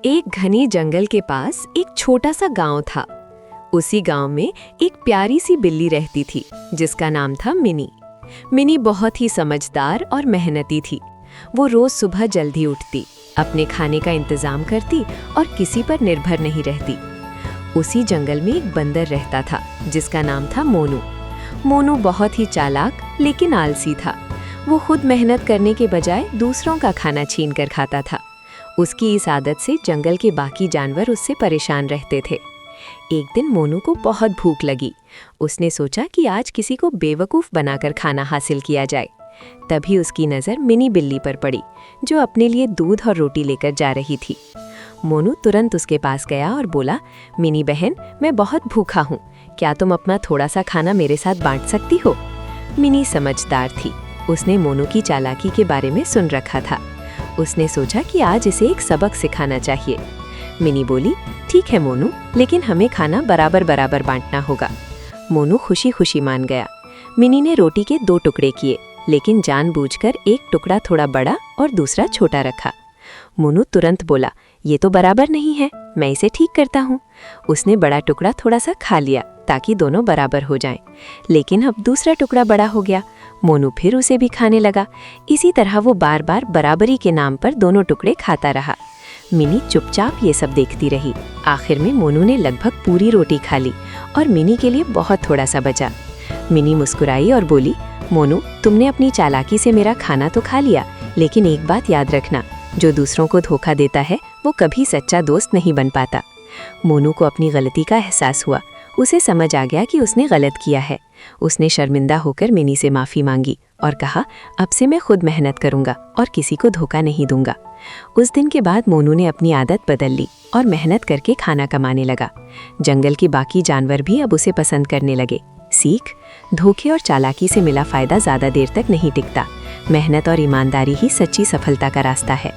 एक घने जंगल के पास एक छोटा सा गांव था। उसी गांव में एक प्यारी सी बिल्ली रहती थी जिसका नाम था मिनी। मिनी बहुत ही समझदार और मेहनती थी। वो रोज सुबह जल्दी उठती, अपने खाने का इंतजाम करती और किसी पर निर्भर नहीं रहती। उसी जंगल में एक बंदर रहता था जिसका नाम था मोनू। मोनू बहुत ही चालाक लेकिन आलसी था। वो खुद मेहनत करने के बजाय दूसरों का खाना छीन कर खाता था। उसकी इस आदत से जंगल के बाकी जानवर उससे परेशान रहते थे। एक दिन मोनू को बहुत भूख लगी। उसने सोचा कि आज किसी को बेवकूफ़ बनाकर खाना हासिल किया जाए। तभी उसकी नज़र मिनी बिल्ली पर पड़ी जो अपने लिए दूध और रोटी लेकर जा रही थी। मोनू तुरंत उसके पास गया और बोला, मिनी बहन, मैं बहुत भूखा हूँ, क्या तुम अपना थोड़ा सा खाना मेरे साथ बांट सकती हो? मिनी समझदार थी। उसने मोनू की चालाकी के बारे में सुन रखा था। उसने सोचा कि आज इसे एक सबक सिखाना चाहिए। मिनी बोली, ठीक है मोनू, लेकिन हमें खाना बराबर बराबर बांटना होगा। मोनू खुशी खुशी मान गया। मिनी ने रोटी के 2 टुकड़े किए, लेकिन जानबूझकर एक टुकड़ा थोड़ा बड़ा और दूसरा छोटा रखा। मोनू तुरंत बोला, ये तो बराबर नहीं है, मैं इसे ठीक करता हूँ। उसने बड़ा टुकड़ा थोड़ा सा खा लिया ताकि दोनों बराबर हो जाएं। लेकिन अब दूसरा टुकड़ा बड़ा हो गया। मोनू फिर उसे भी खाने लगा। इसी तरह वो बार बार बराबरी के नाम पर दोनों टुकड़े खाता रहा। मिनी चुपचाप ये सब देखती रही। आखिर में मोनू ने लगभग पूरी रोटी खा ली और मिनी के लिए बहुत थोड़ा सा बचा। मिनी मुस्कुराई और बोली, मोनू, तुमने अपनी चालाकी से मेरा खाना तो खा लिया, लेकिन एक बात याद रखना, जो दूसरों को धोखा देता है वो कभी सच्चा दोस्त नहीं बन पाता। मोनू को अपनी गलती का एहसास हुआ। उसे समझ आ गया कि उसने गलत किया है। उसने शर्मिंदा होकर मिनी से माफ़ी मांगी और कहा, अब से मैं खुद मेहनत करूंगा और किसी को धोखा नहीं दूंगा। उस दिन के बाद मोनू ने अपनी आदत बदल ली और मेहनत करके खाना कमाने लगा। जंगल के बाकी जानवर भी अब उसे पसंद करने लगे। सीख, धोखे और चालाकी से मिला फ़ायदा ज़्यादा देर तक नहीं टिकता। मेहनत और ईमानदारी ही सच्ची सफलता का रास्ता है।